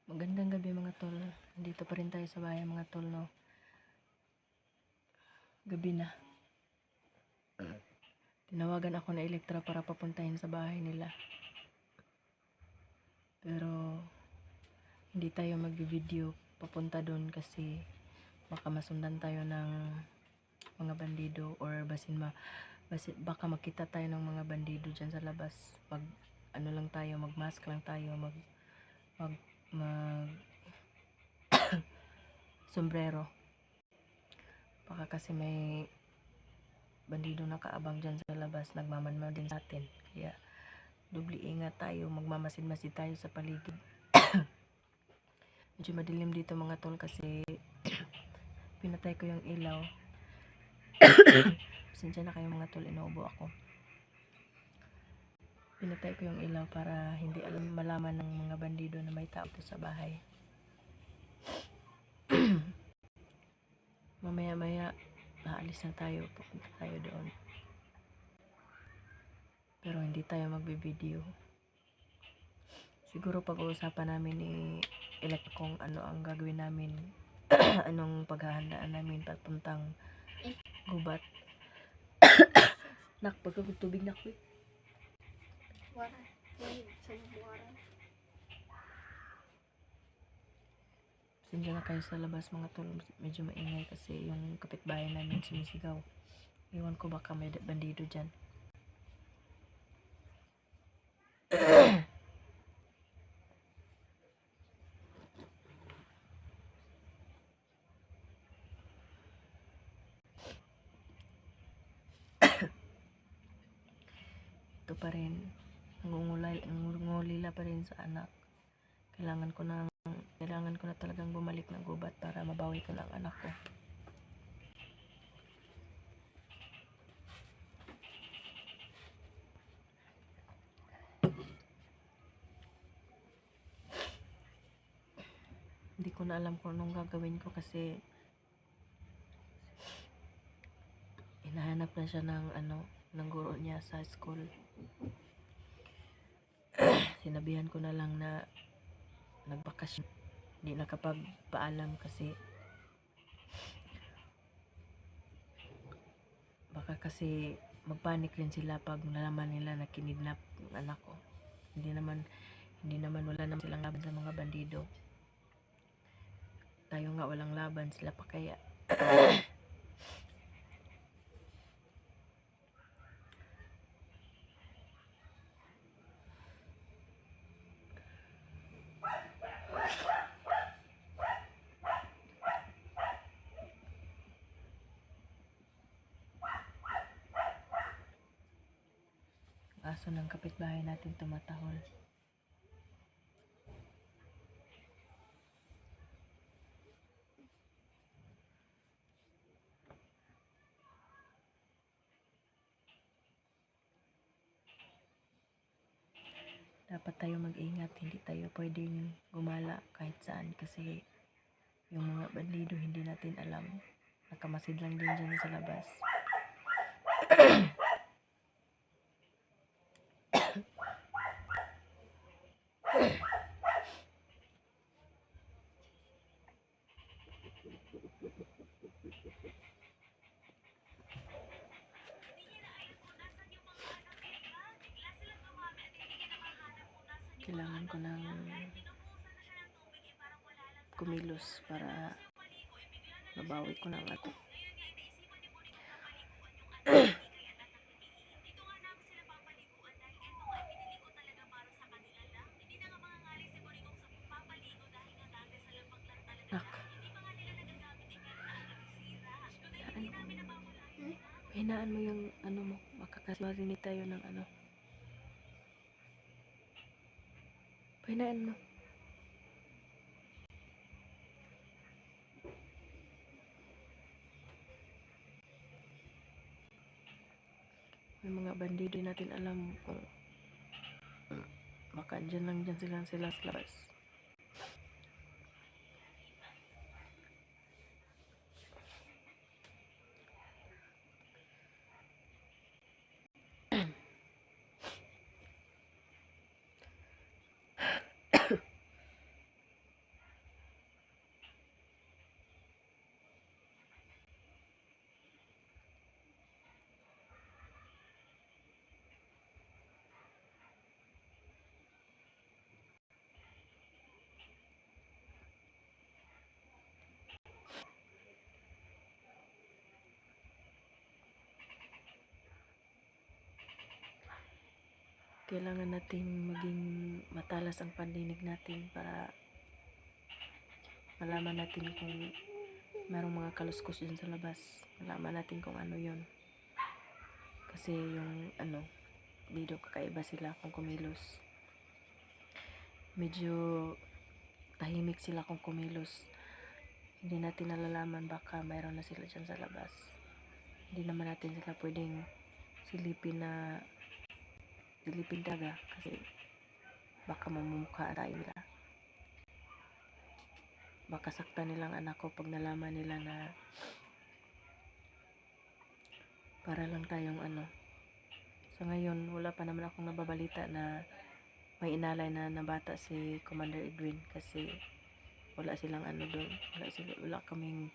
Magandang gabi mga tol. Nandito pa rin tayo sa bahay mga tol, no? Gabi na. Tinawagan ako na Elektra para papuntahin sa bahay nila. Pero hindi tayo mag-video papunta doon kasi baka masundan tayo ng mga bandido or baka makita tayo ng mga bandido dyan sa labas. Ano lang tayo, mag-mask lang tayo, mag sombrero. Baka kasi may bandido nakaabang dyan sa labas, nagmamanmal din sa atin. Kaya dubli ingat tayo, magmamasid-masid tayo sa paligid. Medyo madilim dito mga tol kasi pinatay ko yung ilaw. Pasensya na kayo mga tol, inuubo ako. Pinatay ko yung ilaw para hindi malaman ng mga bandido na may tao sa bahay. Mamaya-maya aalis na tayo, pupunta tayo doon. Pero hindi tayo magbe-video. Siguro pag-uusapan namin ni Elect kung ano ang gagawin namin, anong paghahandaan namin papuntang gubat. Nak, pagkakutubig na ko. Sindihan na kayo sa labas mga tol, medyo maingay kasi yung kapitbahay namin sumisigaw. Iwan ko baka may bandido dyan. Ito pa rin, nangungulila pa rin sa anak. Kailangan ko na talagang bumalik ng gubat para mabawi ko ng anak ko. Hindi ko na alam kung anong gagawin ko kasi hinahanap na siya ng guro niya sa school. Sinabihan ko na lang na nagbakasyon. Hindi nakapagpaalam kasi baka kasi magpanik rin sila pag nalaman nila na kinidnap ng anak ko. Hindi naman wala naman silang laban sa mga bandido. Tayo nga walang laban, sila pa kaya. Aso ng kapitbahay natin tumatahol. Dapat tayo mag-ingat, hindi tayo pwedeng gumala kahit saan kasi yung mga bandido hindi natin alam. Nakamasid lang din dyan sa labas. Kailangan ko ng kumilos para mabawi ko ng ato. Nak, hinaan mo yung ano mo, makakasmarinig tayo ng ano. Hinaan mo. May mga bandido natin alam kung baka dyan lang dyan sila sa labas. kailangan natin maging matalas ang pandinig natin para malaman natin kung merong mga kaluskos dyan sa labas. Malaman natin kung ano yon. Kasi yung video kakaiba sila kung kumilos. Medyo tahimik sila kung kumilos. Hindi natin nalalaman, baka mayroon na sila dyan sa labas. Hindi naman natin sila pwedeng silipin talaga kasi baka mamumukha tayo nila. Baka saktan nilang anak ko pag nalaman nila na para lang tayong So ngayon, wala pa naman akong nababalita na may inalay na bata si Commander Edwin kasi wala silang doon. Wala kaming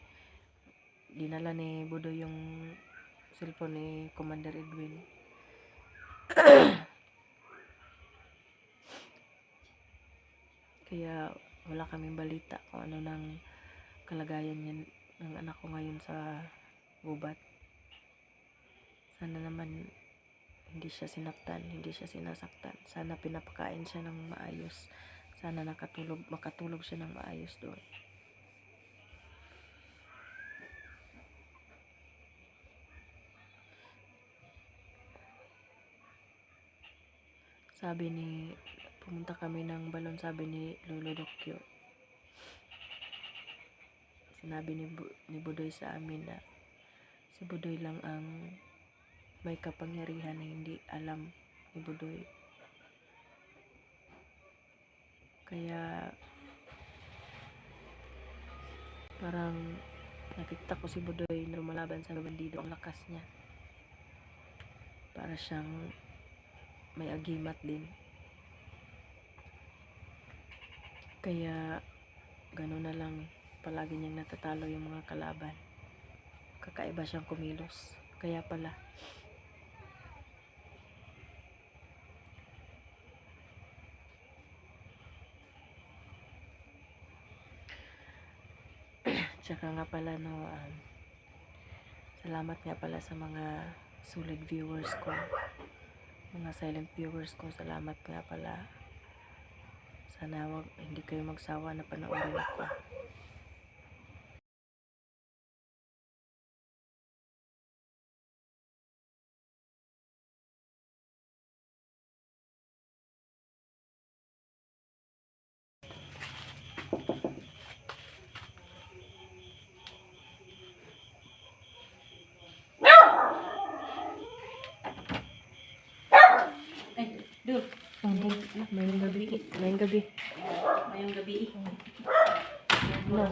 dinala ni Budoy yung cellphone ni Commander Edwin. Kaya wala kaming balita kung ano nang kalagayan niya ng anak ko ngayon sa gubat. Sana naman hindi siya sinaktan, hindi siya sinasaktan. Sana pinapakain siya ng maayos. Sana makatulog siya ng maayos doon. Pumunta kami ng Balon, sabi ni Lolo Dokyo. Sinabi ni Budoy sa amin na si Budoy lang ang may kapangyarihan na hindi alam ni Budoy. Kaya parang nakita ko si Budoy na lumalaban sa bandido. Ang lakas niya. Para siyang may agimat din. Kaya gano'n na lang palagi niyang natatalo yung mga kalaban. Kakaiba siyang kumilos. Kaya pala tsaka nga pala salamat nga pala sa mga solid viewers ko, mga silent viewers ko. Salamat nga pala. Sana hindi kayo magsawa na panoorin ako. Mayong gabi. Mayong gabi. No,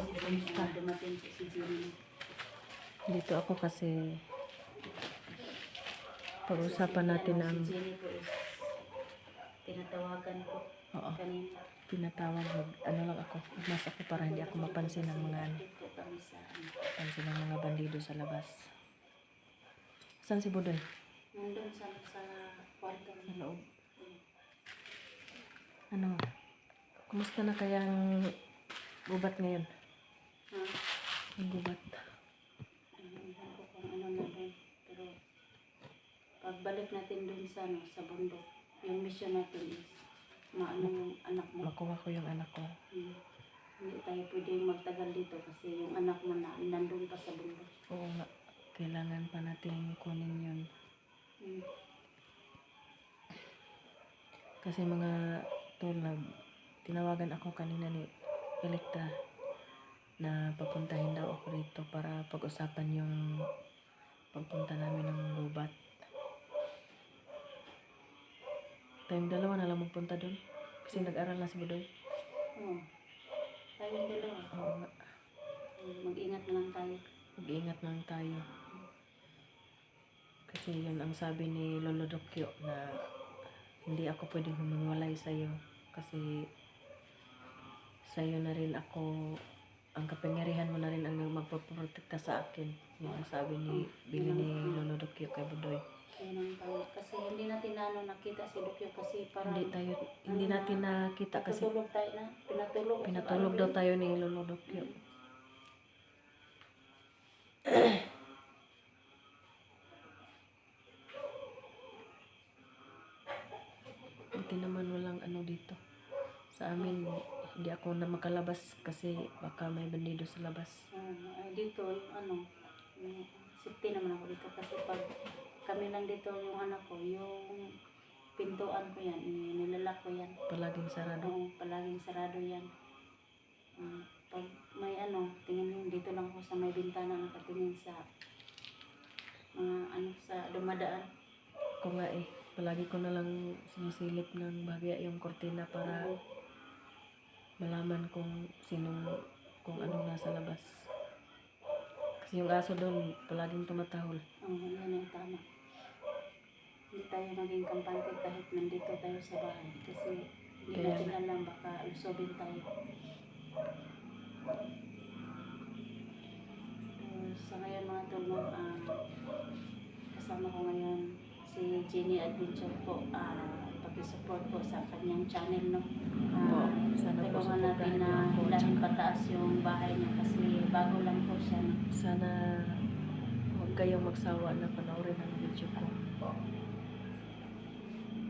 dito ako kasi pag-usapan natin ang Tinatawagan ko oo, kanina. pinatawag lang ako. Mas ako para hindi ako mapansin ng mga bandido sa labas. Saan si Budoy? Nandun sa kwarto Sa loob. Kumusta na kaya ang gubat ngayon? Ha? Ang gubat. Ewan ko kung ano na doon. Pero pagbalik natin doon sa bundok, yung mission natin is maano yung anak mo. Makuha ko yung anak ko. Hindi tayo pwedeng magtagal dito kasi yung anak mo na nandun pa sa bundok. Oo nga. Kailangan pa natin kunin yun. Kasi mga tinawagan ako kanina ni Elektra na papuntahin daw ako rito para pag-usapan yung pagpunta namin ng gubat. Tayong dalawa na lang magpunta doon. Kasi nag-aral na si Budoy. Oo. Tayong dalawa. Oo nga. Mag-ingat na lang tayo. Mag-ingat lang tayo. Kasi yun ang sabi ni Lolo Dokyo na hindi ako pwedeng humiwalay sa'yo. Kasi sa'yo na rin ako, ang kapangyarihan mo na rin ang magpaprotekta sa akin. Yun ang sabi ni Lolo Dokyo kay Budoy. Kasi hindi natin nakita si Dokyo kasi parang Hindi natin nakita kasi pinatulog tayo na. pinatulog daw tayo ni Lolo Dokyo. Sa amin, hindi ako na makalabas kasi baka may bandido sa labas. Dito, yung safety naman ako dito kasi pag kami lang dito yung anak ko, yung pintuan ko yan, nilalak ko yan. Palaging sarado. Oo, palaging sarado yan. Pag may tingin mo, dito lang ako sa may bintana nakatingin sa sa dumadaan. Ako nga palagi ko na lang sinisilip ng bahagya yung kortina para malaman kung anong nasa labas. Kasi yung aso doon, palaging tumatahol. Yan ang tama. Hindi tayo maging kampante kahit nandito tayo sa bahay. Kasi hindi Kaya natin alam, baka lusobin tayo. Sa ngayon mga tulong, kasama ko ngayon si Jenny Adventure po. Pag-support po sa kanyang channel, no? Sana po Tulungan natin supportahan na niyo ako. hilahin pataas yung bahay niya kasi bago lang po siya. No? Sana huwag kayong magsawa na panoorin ang video ko.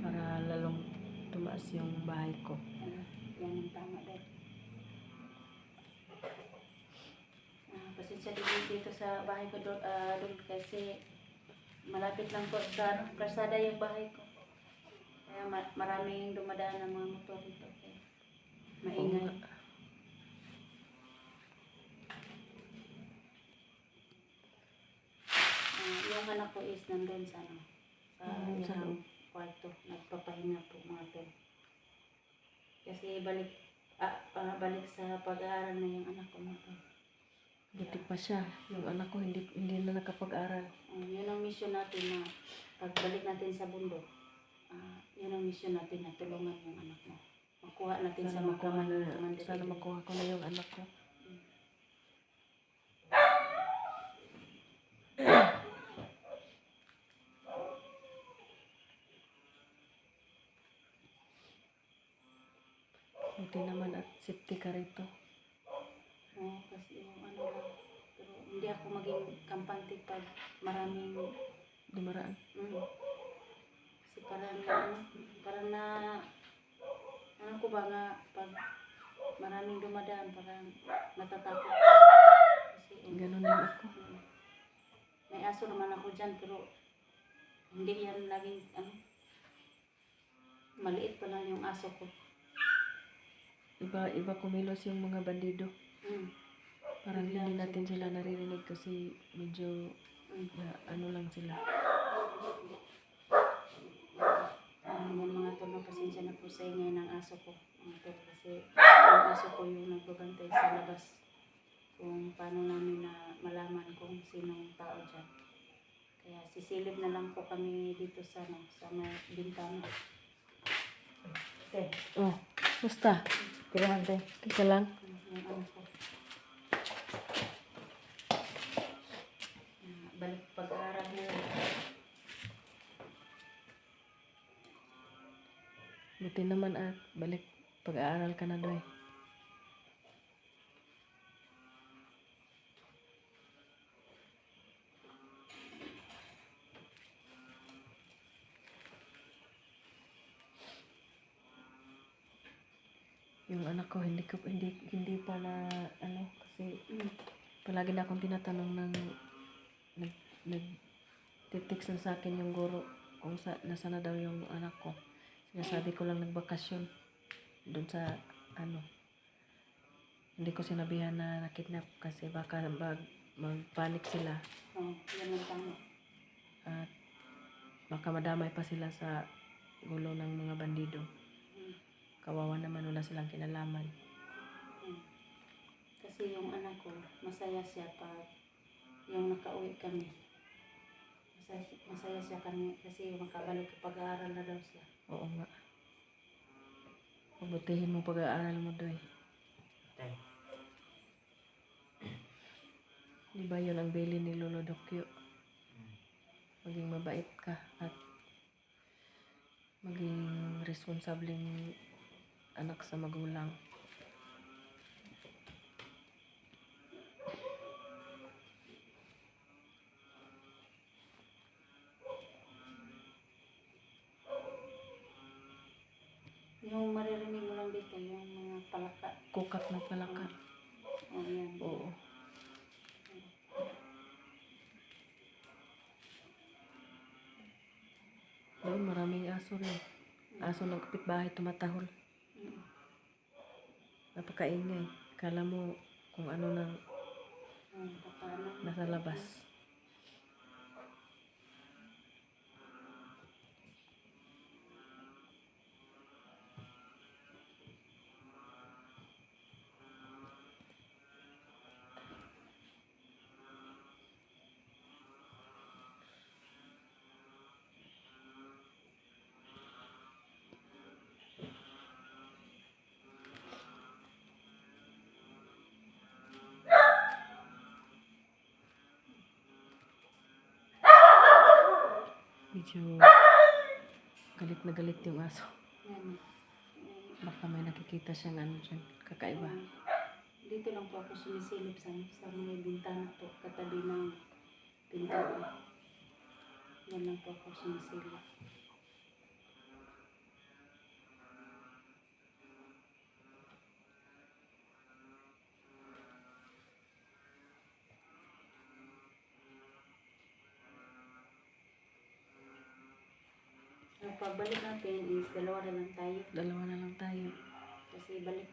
Para lalong tumaas yung bahay ko. Yan ang tama din. Pasensya din dito sa bahay ko doon kasi malapit lang po sa kalsada yung bahay ko. Kaya maraming dumadaan ng mga motor dito. Maingay. Yung anak ko is nandun sa isang kwarto. Nagpapahinga po mga to. Kasi balik sa pag-aaral na yung anak ko mga to. Buti pa siya. Yung anak ko hindi na nakapag-aral. Yun ang mission natin na pagbalik natin sa bundok. Yun ang mission natin na tulungan yung anak mo. Makuha natin Sana sa makuha ko na yung anak ko. Buti naman at safety ka rito. Kasi yung lang. Pero hindi ako maging kampante pag maraming Dumaraan. Kasi parang ko ba nga pag maraming dumadaan parang natatakot. Kasi Ganon din ako. may aso naman ako dyan pero hindi yan laging maliit pa lang yung aso ko. Iba kumilos yung mga bandido. Parang Bigla hindi natin sila naririnig kasi medyo lang sila. Yung mga tulong, pasensya na po sa ingay ng aso ko. Kasi yung aso ko yung nagbabantay sa labas. Kung paano namin na malaman kung sinong tao dyan. Kaya sisilip na lang po kami dito sa may bintana. Oh, basta. Kailangan tayo. Teka lang. Yung ano ko. Balik pag-aaral na yun. Buti naman at balik pag-aaral ka na doy. Yung anak ko hindi pa na kasi palagi na akong tinatanong ng nag-text na sa akin yung guro kung nasa na daw yung anak ko. Sinasabi ko lang nagbakasyon doon sa hindi ko sinabihan na nakidnap kasi baka magpanik sila Yan ang tama. at baka madamay pa sila sa gulo ng mga bandido. Kawawa naman, wala silang kinalaman. Kasi yung anak ko, masaya siya pag yung nakauwi kami. Masaya siya kami kasi makabalik pag-aaral na daw siya. Oo nga. Pabutihin mo pag-aaral mo doy. Tay. Di ba yun ang bili ni Lolo Dokyo? Maging mabait ka at maging responsableng anak sa magulang. Yung maririnig mo lang dito, yung nagkukak ng palaka. Oh, yan. Oo. Doon maraming aso rin. Aso ng kapitbahay tumatahol. Mm. Napakaingay. Kala mo kung ano nang Paano? nasa labas. Medyo galit na galit yung aso. Yan. Baka may nakikita siyang ano dyan, kakaiba. Dito lang po ako sumisilip sa mga bintana po, katabi ng pintuan. Yan lang po ako sumisilip. Ang pagbalik natin is dalawa na lang tayo. Dalawa na lang tayo. Kasi balik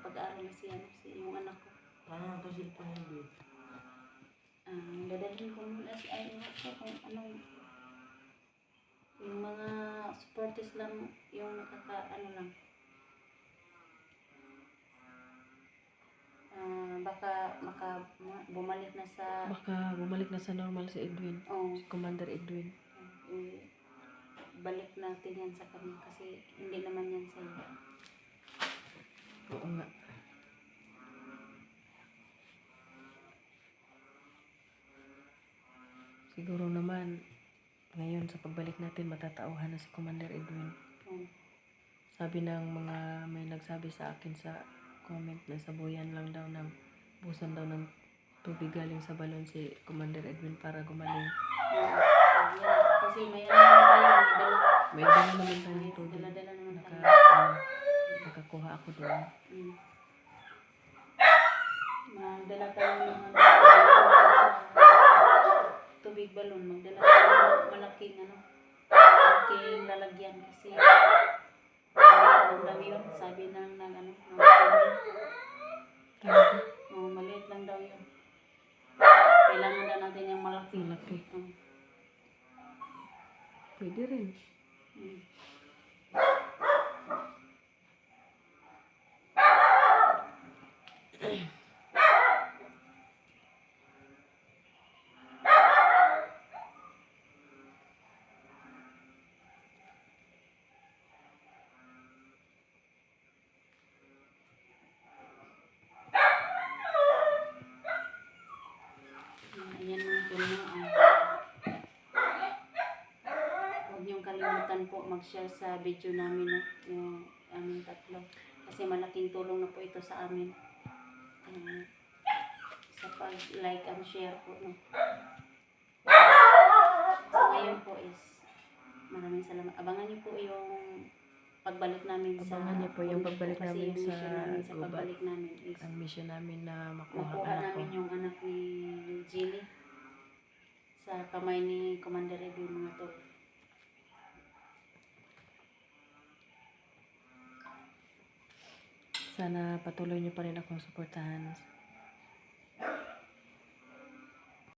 pag-aaral na si yung anak ko. Paano ito cellphone yung babe? Dadalhin ko muna kung anong yung mga supporters lang yung lang. Baka bumalik na sa Baka bumalik na sa normal si Edwin. Si Commander Edwin. balik natin yan sa kanya kasi hindi naman yan sa'yo. Oo nga. Siguro naman, ngayon sa pagbalik natin, matatauhan na si Commander Edwin. Sabi ng mga may nagsabi sa akin sa comment na sabuyan lang daw ng busan daw ng tubig galing sa balon si Commander Edwin para gumaling. Kasi may tayo, May dala naman tayong tubig. dala naman tayo. Nakakuha ako doon. Magdala tayo ng tubig balon. Magdala tayo ng malaking lalagyan kasi ang daw yun, sabi ng Talaga? maliit lang daw yun. Kailangan na natin yung malaki. Malaki. Pwede rin. Ayan mga puno. Huwag niyong kalimutan po mag-share sa video namin, no? Yung aming tatlo. Kasi malaking tulong na po ito sa amin. Sa pag-like and share po, no? So ngayon po is maraming salamat. Abangan niyo po yung pagbalik namin sa Abangan niyo po yung pagbalik kasi namin yung mission sa namin sa gubat. pagbalik namin is Ang mission namin na makuha makuha anak ko. namin yung anak ni Jilly sa kamay ni Commander Edwin, mga tol. Sana patuloy niyo pa rin akong suportahan